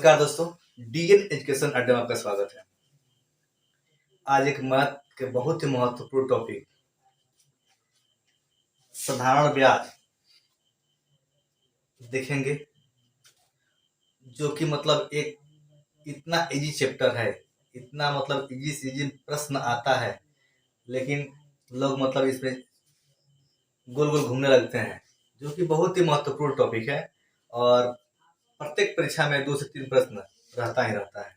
नमस्कार दोस्तों, DN education अड्डे में आपका स्वागत है। आज एक बहुत ही महत्वपूर्ण टॉपिक साधारण ब्याज देखेंगे, जो कि मतलब एक इतना इजी चैप्टर है, इतना मतलब इजी से इजी प्रश्न आता है, लेकिन लोग मतलब इसमें गोल गोल घूमने लगते हैं, जो कि बहुत ही महत्वपूर्ण टॉपिक है और प्रत्येक परीक्षा में 2 से 3 प्रश्न रहता ही रहता है।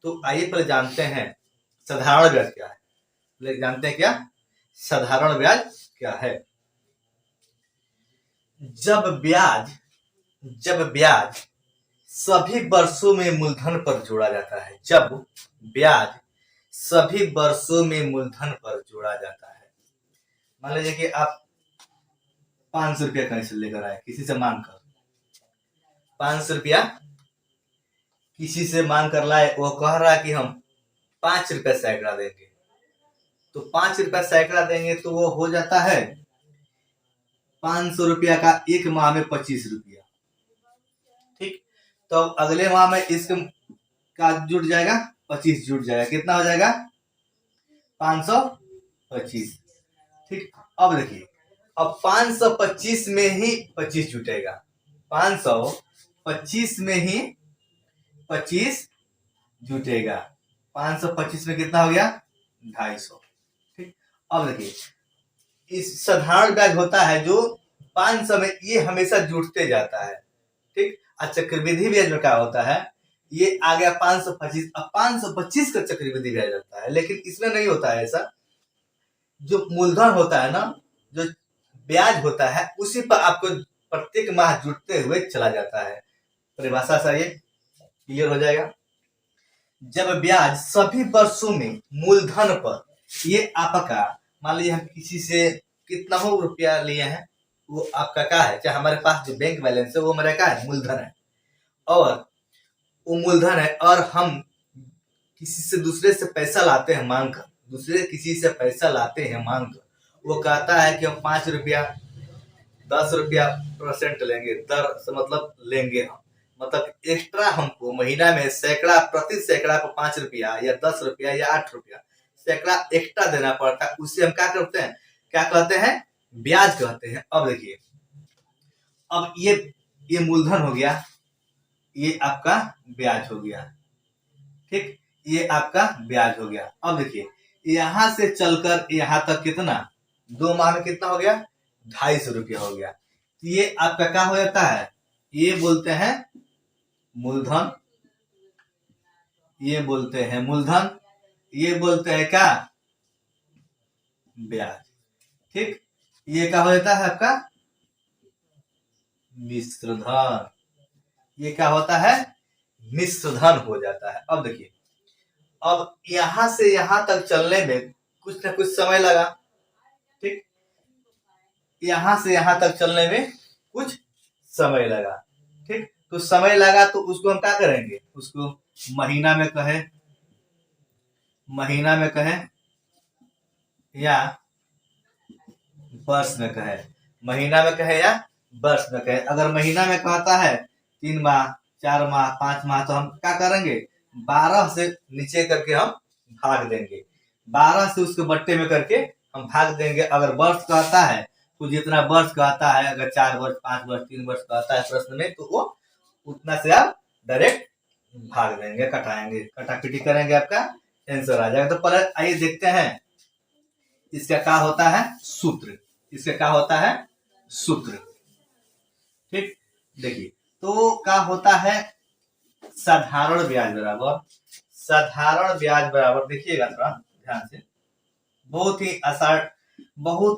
तो आइए पहले जानते हैं साधारण ब्याज क्या है। पहले जानते हैं क्या साधारण ब्याज क्या है। जब ब्याज सभी वर्षों में मूलधन पर जोड़ा जाता है, जब ब्याज सभी वर्षों में मूलधन पर जोड़ा जाता है। मान लीजिए कि आप 500 रुपया कहीं से लेकर आए, किसी से मांग कर 500 रुपया किसी से मांग कर लाए, वो कह रहा है कि हम 5 रुपया सैकड़ा देंगे, तो 5 रुपया सैकड़ा देंगे तो वो हो जाता है 500 रुपया का एक माह में 25 रुपया। ठीक, तो अगले माह में इसका जुट जाएगा 25 जुट जाएगा, कितना हो जाएगा 525। ठीक, अब देखिए, अब 525 में ही 25 जुटेगा, 525 में ही 25 जुटेगा, 525 में कितना हो गया 250। ठीक, अब देखिए, इस साधारण ब्याज होता है जो 500 में ये हमेशा जुटते जाता है। ठीक, और चक्रवृद्धि ब्याज में क्या होता है, ये आ गया 525, अब 525 का चक्रवृद्धि ब्याज लगता है, लेकिन इसमें नहीं होता है ऐसा। जो मूलधन होता है ना, जो ब्याज होता है, उसी पर आपको प्रत्येक माह जुटते हुए चला जाता है। परिभाषा से ये क्लियर हो जाएगा। जब ब्याज सभी वर्षों में मूलधन पर, ये आपका मान लीजिए हम किसी से कितना हो रुपया लिए हैं, वो आपका क्या है, चाहे हमारे पास जो बैंक बैलेंस है वो हमारा क्या है, मूलधन है, और वो मूलधन है, और हम किसी से दूसरे से पैसा लाते हैं मांग कर, दूसरे किसी से पैसा लाते हैं मांग कर, वो कहता है कि हम 5 रुपया 10 रुपया % लेंगे, दर से मतलब लेंगे हम, मतलब एक्स्ट्रा हमको महीना में सैकड़ा प्रति सैकड़ा को 5 रुपया या 10 रुपया या 8 रुपया सैकड़ा एक्स्ट्रा देना पड़ता है। उससे हम क्या करते हैं, क्या कहते हैं, ब्याज कहते हैं। अब देखिए, अब ये मूलधन हो गया, ये आपका ब्याज हो गया। ठीक, ये आपका ब्याज हो गया। अब देखिए, यहां से चलकर यहां तक कितना, 2 माह में कितना हो गया 250 रुपया हो गया। तो ये आपका क्या हो जाता है, ये बोलते हैं मूलधन, ये बोलते हैं मूलधन, ये बोलते हैं क्या, ब्याज। ठीक, ये क्या हो जाता है आपका मिश्र धन, ये क्या होता है मिश्र धन हो जाता है। अब देखिए, अब यहां से यहां तक चलने में कुछ ना कुछ समय लगा। ठीक, यहां से यहां तक चलने में कुछ समय लगा। ठीक, तो समय लगा तो उसको हम क्या करेंगे, उसको महीना में कहें, या वर्ष में कहें, महीना में कहें या वर्ष में कहें। अगर महीना में कहता है 3 माह 4 माह 5 माह, तो हम क्या करेंगे 12 से नीचे करके हम भाग देंगे, 12 से उसके बट्टे में करके हम भाग देंगे। अगर वर्ष कहता है तो जितना वर्ष कहता है, अगर 4 वर्ष 5 वर्ष 3 वर्ष कहता है प्रश्न में, तो वो उतना से आप डायरेक्ट भाग देंगे, कटाएंगे, कटापिटी करेंगे, आपका आंसर आ जाएगा। तो पहले आइए देखते हैं इसका क्या होता है सूत्र, इसका क्या होता है सूत्र। ठीक, देखिए, तो क्या होता है साधारण ब्याज बराबर, साधारण ब्याज बराबर, देखिएगा थोड़ा ध्यान से, बहुत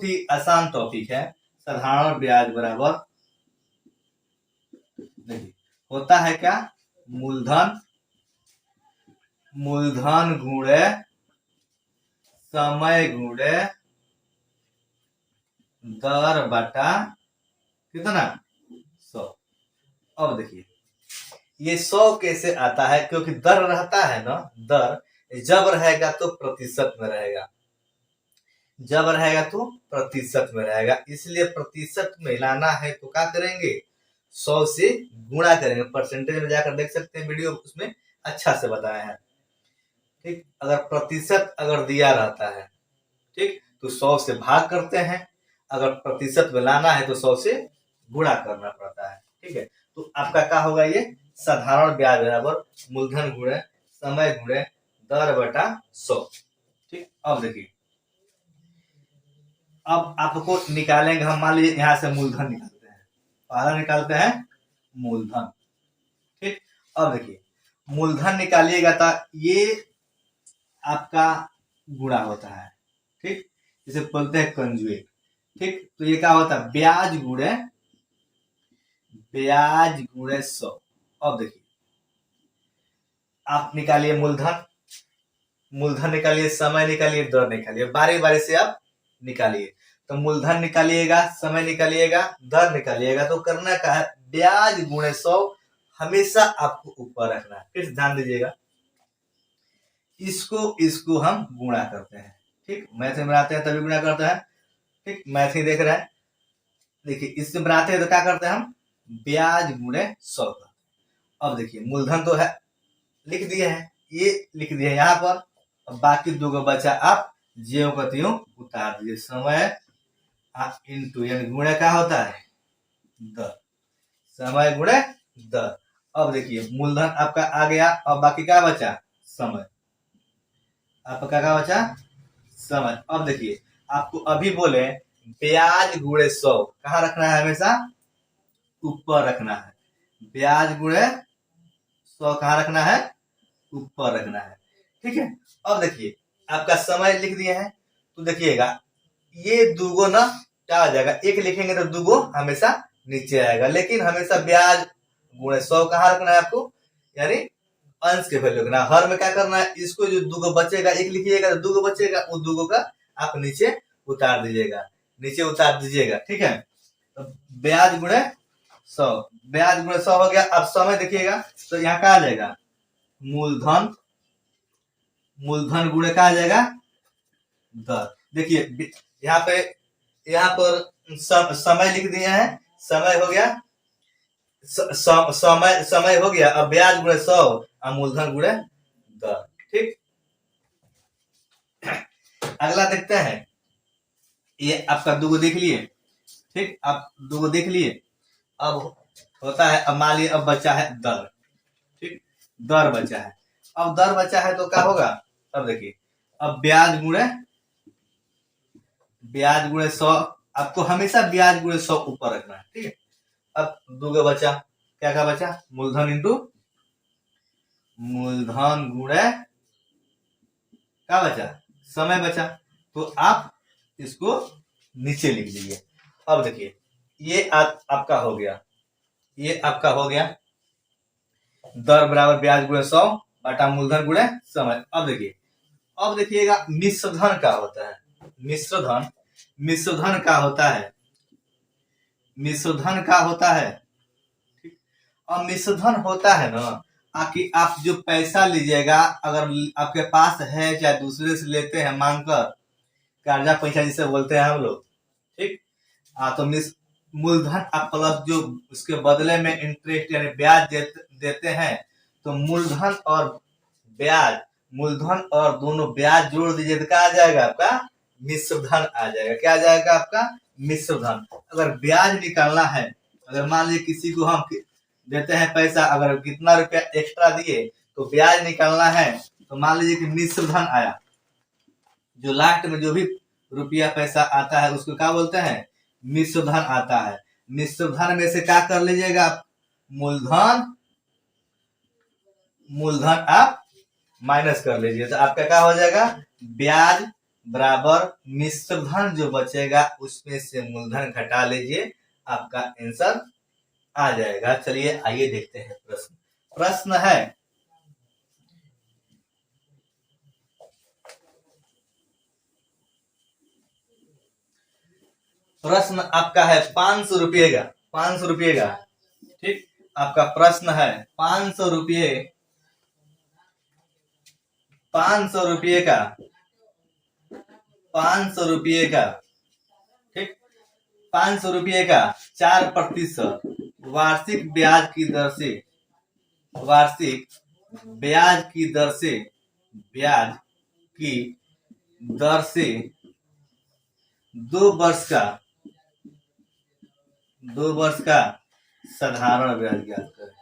ही आसान टॉपिक है। साधारण ब्याज बराबर देखिए होता है क्या, मूलधन गुणे समय गुणे दर बटा कितना 100। अब देखिए, ये 100 कैसे आता है, क्योंकि दर रहता है ना, दर जब रहेगा तो प्रतिशत में रहेगा, जब रहेगा तो प्रतिशत में रहेगा, इसलिए प्रतिशत में लाना है तो क्या करेंगे 100 से गुणा करेंगे। परसेंटेज में जाकर देख सकते हैं, वीडियो उसमें अच्छा से बताया है। ठीक, अगर प्रतिशत अगर दिया रहता है, ठीक, तो 100 से भाग करते हैं। अगर प्रतिशत में लाना है तो 100 से गुणा करना पड़ता है। ठीक है, तो आपका क्या होगा, ये साधारण ब्याज बराबर मूलधन गुणे समय गुणे दर बटा 100। ठीक, अब देखिए, अब आपको निकालेंगे हम, मान लीजिए यहाँ से मूलधन निकालते हैं, पहला निकालते हैं मूलधन। ठीक, अब देखिए मूलधन निकालिएगा तो ये आपका गुणा होता है। ठीक, जिसे बोलते हैं कंजुएट। ठीक, तो ये क्या होता है, ब्याज गुणे 100। अब देखिए आप निकालिए मूलधन, मूलधन निकालिए, समय निकालिए, दर निकालिए, बारी बारी से आप निकालिए। तो मूलधन निकालिएगा, समय निकालिएगा, दर निकालिएगा, तो करना क्या है, ब्याज गुणे 100 हमेशा आपको ऊपर रखना है। फिर ध्यान दीजिएगा, इसको हम गुणा करते हैं। ठीक, मैथ में बनाते हैं तभी गुणा करते हैं। ठीक, मैथ ही देख रहे हैं, देखिए इससे बनाते हैं तो क्या करते हैं हम, ब्याज गुणे 100। अब देखिए मूलधन तो है, लिख दिए हैं, ये लिख दिए यहाँ पर। अब बाकी दो को बचा, आप ज्यों का त्यों उतार दीजिए। समय इंटू, यानी गुणे क्या होता है, दर, समय गुणे दर। अब देखिए मूलधन आपका आ गया, अब बाकी क्या बचा, समय। आपका क्या बचा, समय। अब देखिए आपको अभी बोले ब्याज गुणे 100 कहाँ रखना है, हमेशा ऊपर रखना है। ब्याज गुणे 100 कहाँ रखना है, ऊपर रखना है। ठीक है, अब देखिए आपका समय लिख दिए हैं, तो देखिएगा ये दुगो ना क्या आ जाएगा, एक लिखेंगे तो दुगो हमेशा नीचे आएगा, लेकिन हमेशा ब्याज गुणे 100 कहाँ रखना है आपको, यानी अंश के वैल्यू रखना। हर में क्या करना है, इसको जो दुगो बचेगा, एक लिखिएगा तो दुगो बचेगा, उस दुगो का आप नीचे उतार दीजिएगा, नीचे उतार दीजिएगा। ठीक है, तो ब्याज गुणे 100, ब्याज गुणे 100 हो गया। अब समय देखिएगा तो यहाँ क्या आ जाएगा, मूलधन, मूलधन गुणे क्या आ जाएगा, दर। देखिए यहाँ पर समय लिख दिए हैं, समय हो गया, समय हो गया। अब ब्याज गुणे 100 और मूलधन गुणे दर। ठीक, अगला देखते हैं, ये आपका दुगो देख लिए। ठीक, आप दुगो देख लिए। अब होता है, अब मान लीजिए अब बचा है दर। ठीक, दर बचा है, अब दर बचा है तो क्या होगा, अब देखिए अब ब्याज गुणे 100, आपको हमेशा ब्याज गुणे 100 ऊपर रखना है। ठीक है, अब दुगो बचा, क्या क्या बचा, मूलधन इंटू मूलधन गुणे क्या बचा, समय बचा, तो आप इसको नीचे लिख लीजिए। अब देखिए ये आपका हो गया, ये आपका हो गया दर बराबर ब्याज गुणे 100 बटा मूलधन गुणे समय। अब देखिए, अब देखिएगा मिश्रधन क्या होता है, मिश्रधन, मिश्रधन क्या होता है, मिश्रधन क्या होता है। ठीक, अब मिश्रधन होता है ना, कि आप जो पैसा लीजिएगा, अगर आपके पास है चाहे दूसरे से लेते हैं मांग कर, कर्जा पैसा जिसे बोलते हैं हम लोग। ठीक, तो मूलधन आप प्लस जो उसके बदले में इंटरेस्ट यानी ब्याज देते हैं, तो मूलधन और ब्याज, मूलधन और दोनों ब्याज जोड़ दीजिए तो क्या आ जाएगा, आपका मिश्रधन आ जाएगा। क्या आ जाएगा, आपका मिश्रधन। अगर ब्याज निकालना है, अगर मान लीजिए किसी को हम देते हैं पैसा, अगर कितना रुपया एक्स्ट्रा दिए तो ब्याज निकालना है, तो मान लीजिए कि मिश्रधन आया, जो लास्ट में जो भी रुपया पैसा आता है उसको क्या बोलते हैं, मिश्रधन आता है। मिश्रधन में से क्या कर लीजिएगा आप, मूलधन, मूलधन आप माइनस कर लीजिए, तो आपका क्या हो जाएगा, ब्याज बराबर मिश्रधन जो बचेगा उसमें से मूलधन घटा लीजिए, आपका आंसर आ जाएगा। चलिए आइए देखते हैं प्रश्न। प्रश्न है, प्रश्न आपका है 500 रुपये का, 500 रुपये का। ठीक, आपका प्रश्न है 500 रुपये, 500 रुपये का, 500 रुपये का। ठीक, 500 रुपये का 4% वार्षिक ब्याज की दर से वार्षिक ब्याज की दर से ब्याज की दर से 2 वर्ष का 2 वर्ष का साधारण ब्याज ज्ञात करें।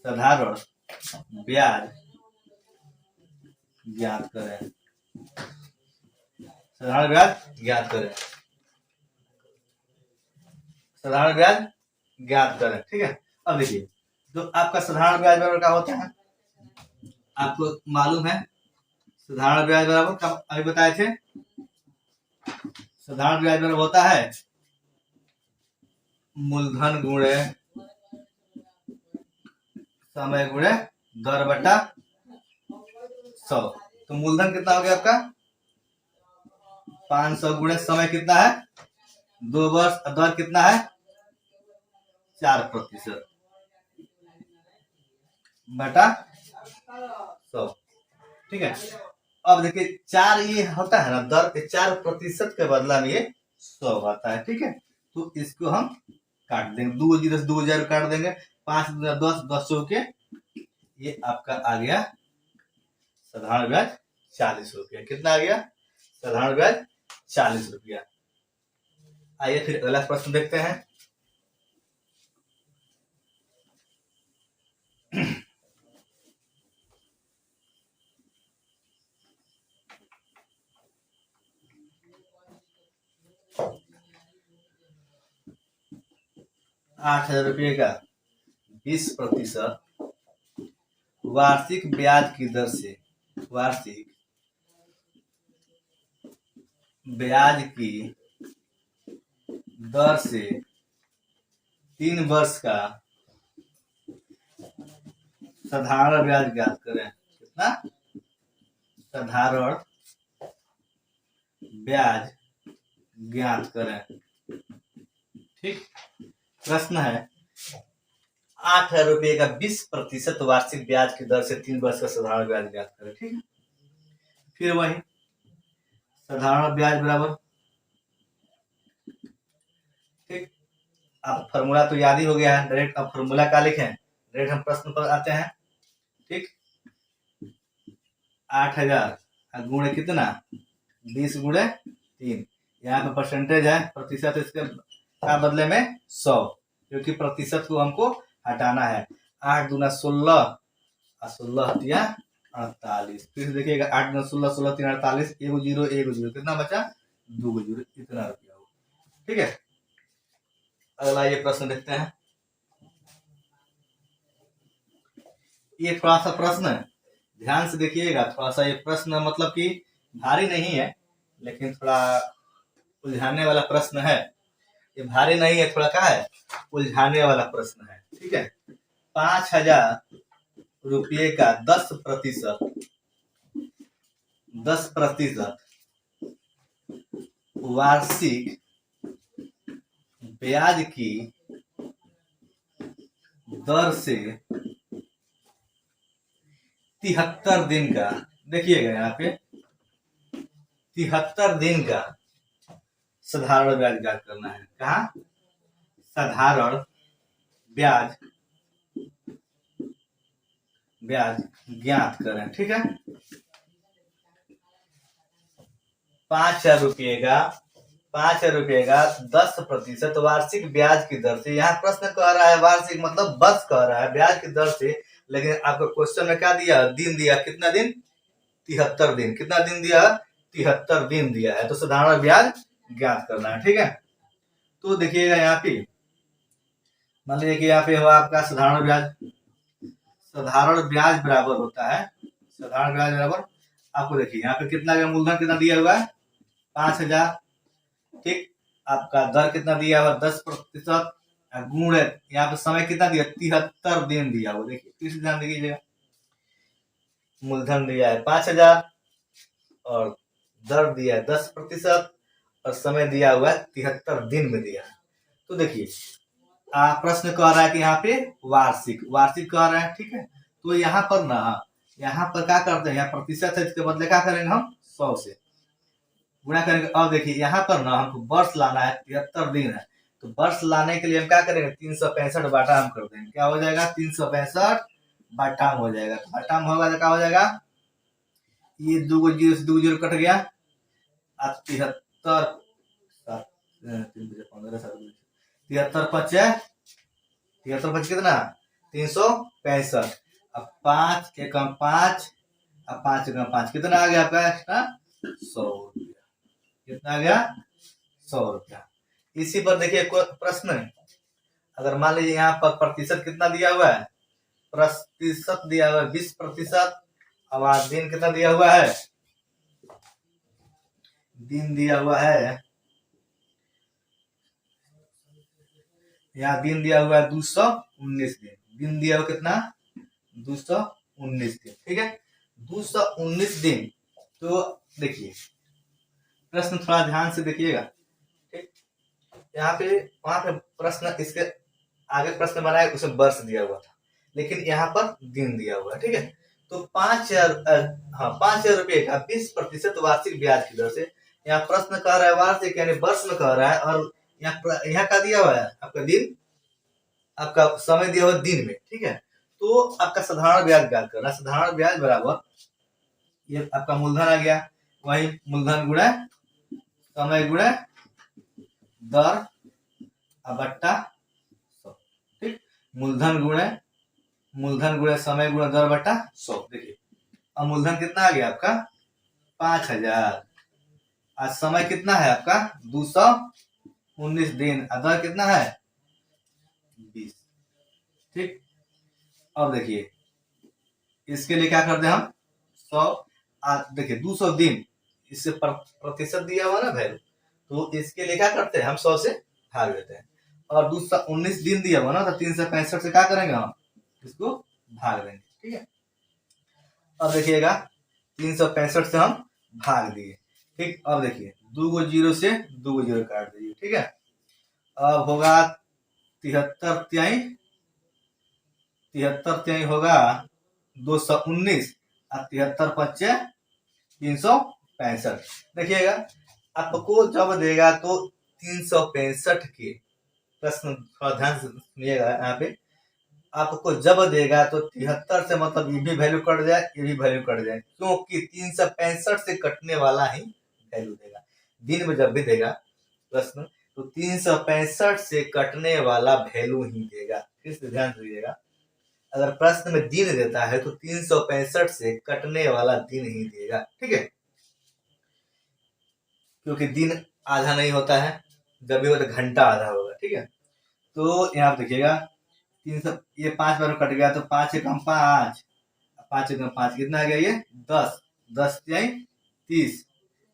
साधारण ब्याज ज्ञात करें। साधारण ब्याज ज्ञात करें। साधारण ब्याज ज्ञात करें। ठीक है, अब देखिए जो आपका साधारण ब्याज बराबर क्या होता है, आपको मालूम है। साधारण ब्याज बराबर कब अभी बताए थे, साधारण ब्याज बराबर होता है मूलधन गुणे समय गुणे दर बटा 100। तो मूलधन कितना हो गया आपका 500 गुणे समय कितना है 2 वर्ष, दर कितना है 4% बटा 100। ठीक है, अब देखिए 4 ये होता है ना दर के 4% के बदला में ये 100 आता है। ठीक है, तो इसको हम काट देंगे, 2 जीरो से 2 0 काट देंगे, 5 10 10 के ये आपका आ गया साधारण ब्याज 40 रुपया। कितना आ गया साधारण ब्याज 40 रुपया। आइए फिर अगला प्रश्न देखते हैं। ₹8,000 का 20% वार्षिक ब्याज की दर से वार्षिक ब्याज की दर से 3 वर्ष का साधारण ब्याज ज्ञात करें। कितना साधारण ब्याज ज्ञात करें। ठीक, प्रश्न है 8,000 का 20% वार्षिक ब्याज की दर से 3 वर्ष का साधारण ब्याज ज्ञात करें। ठीक है, फिर वही साधारण ब्याज बराबर, ठीक, अब फॉर्मूला तो याद ही हो गया है डायरेक्ट। अब फॉर्मूला क्या लिखें, डायरेक्ट हम प्रश्न पर आते हैं। ठीक, 8,000 गुणे कितना 20 गुणे 3, यहाँ पे परसेंटेज है प्रतिशत, इसके का बदले में 100, क्योंकि प्रतिशत को हमको हटाना है। 8 दूना 16 और 16 दिया 48। फिर देखिएगा 8 दूना 16 16 3 48, 1 0 1 0 कितना बचा 2 0, इतना रुपया हो। ठीक है, अगला ये प्रश्न देखते हैं। ये थोड़ा सा प्रश्न ध्यान से देखिएगा, थोड़ा सा ये प्रश्न मतलब कि भारी नहीं है, लेकिन थोड़ा उलझाने वाला प्रश्न है। ये भारी नहीं है, थोड़ा क्या है उलझाने वाला प्रश्न है। ठीक है, 5,000 का 10% वार्षिक ब्याज की दर से 73 दिन का, देखिएगा यहाँ पे 73 दिन का साधारण ब्याज ज्ञात करना है। कहा साधारण ब्याज ज्ञात करें। ठीक है, 5,000 का 10% वार्षिक ब्याज की दर से, यहाँ प्रश्न कह रहा है वार्षिक मतलब वर्ष कह रहा है, ब्याज की दर से, लेकिन आपको क्वेश्चन में क्या दिया दिन दिया, कितना दिन 73 दिन। कितना दिन दिया 73 दिन दिया है, तो साधारण ब्याज ज्ञात करना है। ठीक है, तो देखिएगा यहाँ पे मान लीजिए कि यहाँ पे हुआ आपका साधारण ब्याज बराबर होता है, साधारण ब्याज बराबर आपको देखिए यहाँ पे कितना का मूलधन कितना दिया हुआ है 5,000। ठीक, आपका दर कितना दिया हुआ 10%, गुण यहाँ पे समय कितना दिया 73 दिन दिया हुआ। देखिए फिर से ध्यान दीजिएगा, मूलधन दिया है 5,000 और दर दिया है 10% और समय दिया हुआ है 73 दिन में दिया है। तो देखिए प्रश्न कह रहा है कि यहाँ पे वार्षिक कह रहा है। ठीक है, तो यहाँ पर क्या करते हैं, यहाँ प्रतिशत है, इसके बदले क्या करेंगे हम 100 से गुणा करेंगे। अब देखिए यहाँ पर हमको वर्ष लाना है, 73 दिन है, तो वर्ष लाने के लिए हम क्या करेंगे, 365 बाटा हम कर देंगे, क्या हो जाएगा 365 बाटाम हो जाएगा। तो बाटाम होगा तो क्या हो जाएगा, ये 2 जीरो से 2 जीरो कट गया, 73 73 पचे कितना 365, अब 5 एकम 5, अब 5 एकम 5 कितना आ गया आपका एक्स्ट्रा 100 रुपया, कितना आ गया 100 रुपया। इसी पर देखिए प्रश्न है, अगर मान लीजिए यहाँ पर प्रतिशत कितना दिया हुआ है, प्रतिशत दिया हुआ है 20%, अब आज दिन कितना दिया हुआ है, दिन दिया हुआ है, यहाँ दिन दिया हुआ है 219 दिन, दिन दिया हुआ कितना 219 दिन, ठीक है 219 दिन। तो देखिए प्रश्न थोड़ा ध्यान से देखिएगा, ठीक, यहाँ पे वहां पे प्रश्न इसके आगे प्रश्न बनाया उसमें वर्ष दिया हुआ था, लेकिन यहाँ पर दिन दिया हुआ है, ठीक है। तो 5,000 रुपये का 20% वार्षिक ब्याज की दर से, यहाँ प्रश्न कह रहा है वार्षिक यानी वर्ष में कह रहा है, और यहाँ का दिया हुआ है आपका दिन, आपका समय दिया हुआ दिन में, ठीक है। तो आपका साधारण ब्याज ज्ञात करना, साधारण ब्याज बराबर ये आपका मूलधन आ गया, वही मूलधन गुणा समय गुणा दर बट्टा 100, ठीक, मूलधन गुणा समय गुणा दर बट्टा 100। देखिए अब मूलधन कितना आ गया आपका 5,000, आज समय कितना है आपका 219 दिन, दर कितना है 20, ठीक। अब देखिए इसके लिए क्या करते हैं हम 100, देखिए 200 दिन, इससे प्रतिशत दिया हुआ ना वैल्यू, तो इसके लिए क्या करते हैं हम 100 से भाग देते हैं, और 219 दिन दिया हुआ ना, तो 365 से क्या करेंगे हम इसको भाग देंगे, ठीक है। अब देखिएगा 365 से हम भाग दिए, ठीक। अब देखिए 2 जीरो से 2 जीरो काट दीजिए, ठीक है। अब होगा 73 होगा 219, और 73 पच्चे 365। देखिएगा आपको जब देगा तो 365 के प्रश्न थोड़ा ध्यान से सुनिएगा, यहाँ पे आपको जब देगा तो 73 से मतलब ये भी वैल्यू कट जाए, ये भी वैल्यू कट जाए, क्योंकि 365 से कटने वाला ही वैल्यू देगा। दिन में जब भी देगा प्रश्न तो 365 से कटने वाला वैल्यू ही देगा, फिर से ध्यान दीजिएगा, अगर प्रश्न में दिन देता है तो 365 से कटने वाला दिन ही देगा, ठीक है, क्योंकि दिन आधा नहीं होता है, जब भी होता घंटा आधा होगा, ठीक है। तो यहाँ देखिएगा 300, ये 5 बार कट गया, तो 5 एकम 5, 5 एकम 5 कितना आ गया ये 10, 10 तिहाई 30,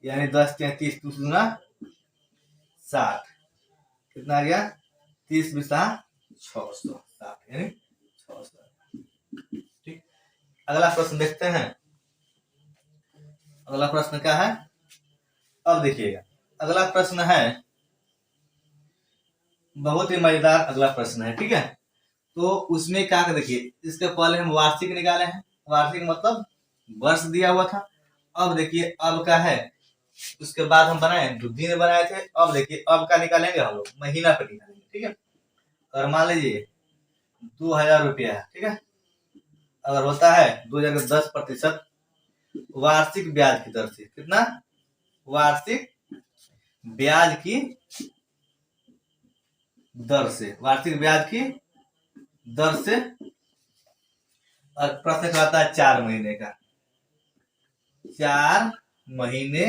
यानी 10 तिहाई 30, 2 दूना 60, कितना आ गया 30 बिसा 660, यानी 600, ठीक। अगला प्रश्न देखते हैं, अगला प्रश्न क्या है, अब देखिएगा अगला प्रश्न है बहुत ही मजेदार अगला प्रश्न है, ठीक है। तो उसमें क्या कर देखिए, इसके पहले हम वार्षिक निकाले हैं, वार्षिक मतलब वर्ष दिया हुआ था। अब देखिए अब क्या है, उसके बाद हम बनाए जो दिन बनाए थे, अब देखिए अब क्या निकालेंगे हम लोग महीना पर निकालेंगे, ठीक है। और मान लीजिए 2,000 रुपया है, ठीक है, अगर होता है 2,10% वार्षिक ब्याज की दर से, कितना वार्षिक ब्याज की दर से, वार्षिक ब्याज की दर से, और प्रश्न कहता है 4 महीने का, 4 महीने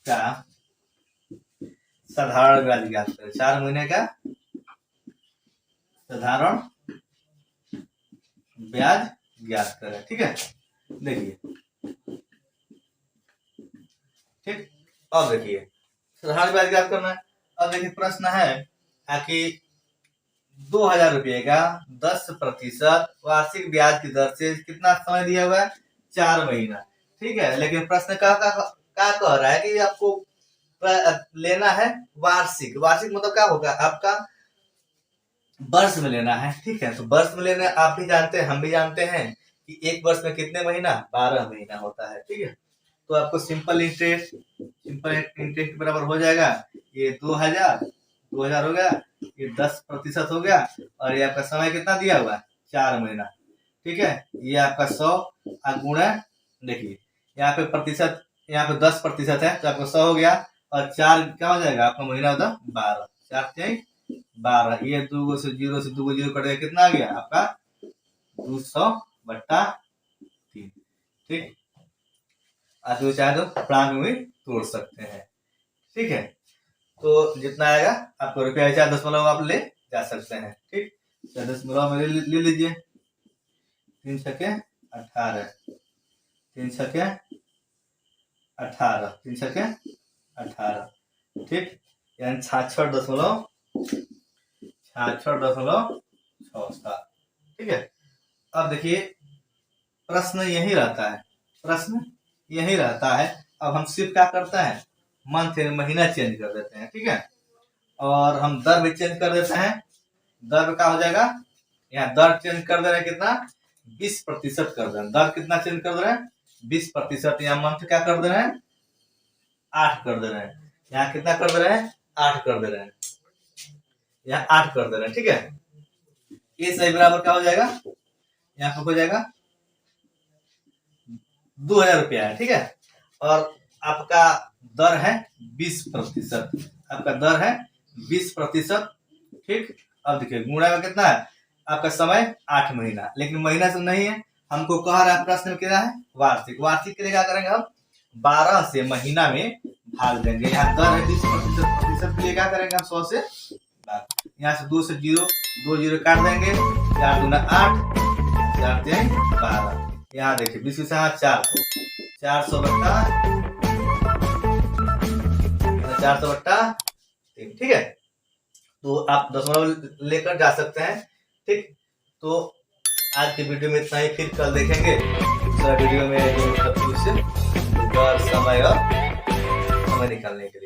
का साधारण ब्याज ज्ञात करें, 4 महीने का साधारण ब्याज ज्ञात करें, ठीक है। देखिए ठीक, अब देखिए साधारण ब्याज ज्ञात करना है। अब देखिए प्रश्न है कि 2,000 रुपये का 10% वार्षिक ब्याज की दर से कितना समय दिया हुआ है 4 महीना, ठीक है। लेकिन प्रश्न क्या कह रहा है कि आपको लेना है वार्षिक, वार्षिक मतलब क्या होगा आपका वर्ष में लेना है, ठीक है। तो वर्ष में लेना आप भी जानते हैं हम भी जानते हैं कि एक वर्ष में कितने महीना 12 महीना होता है, ठीक है। तो आपको सिंपल इंटरेस्ट बराबर हो जाएगा ये 2,000 2000 हो गया, ये 10% हो गया, और ये आपका समय कितना दिया हुआ है 4 महीना। ठीक है, ये आपका 100 गुणा, देखिए यहाँ पे प्रतिशत, यहाँ पे 10% है तो आपका 100 हो गया, और 4 क्या हो जाएगा आपका महीना होता 12, 4 12, ये 2 से 0 से 2 0 कट गया, कितना आ गया आपका 200/3। ठीक, आप जो चाहे तो प्रांत में भी तोड़ सकते हैं। ठीक है, तो जितना आएगा आपको रुपया 4 दशमलव आप ले जा सकते हैं। ठीक, 4 दशमलव में ले लीजिए, 3 छके 18, 3 छके 18, 3 छके 18। ठीक, यानी 66.67। ठीक है, अब देखिए प्रश्न यही रहता है, प्रश्न यही रहता है। अब हम सिर्फ क्या करते हैं, मंथ यानी महीना चेंज कर देते हैं। ठीक है, और हम दर भी चेंज कर देते हैं। दर क्या हो जाएगा, यहाँ दर चेंज कर दे रहे हैं कितना 20% कर दे रहे हैं। दर कितना चेंज कर दे रहे हैं 20%। यहाँ मंथ क्या कर दे रहे हैं 8 कर दे रहे हैं। यहाँ कितना कर दे रहे हैं 8 कर दे रहे हैं, यहाँ 8 कर दे रहे हैं। ठीक है, ये सही बराबर क्या हो जाएगा, यहाँ पे हो जाएगा 2000 रुपया है। ठीक है, और आपका दर है 20%, आपका दर है 20%। ठीक, अब देखिए गुणा में कितना है आपका समय 8 महीना, लेकिन महीना से नहीं है, हमको कह रहा है प्रश्न में क्या है वार्षिक। वार्षिक के लिए क्या करेंगे हम 12 से महीना में भाग देंगे। यहाँ दर है 20%, के लिए क्या करेंगे हम 100 से भाग, यहाँ से 2 से 0, 2 0 काट देंगे, 4 दूना 8, 4 3 12। यहाँ देखिए 20 से 400, 400/3। ठीक है, तो आप दशमलव लेकर जा सकते हैं। ठीक, तो आज की वीडियो में इतना ही, फिर कल देखेंगे दूसरा वीडियो में जो समय और समय निकालने के लिए।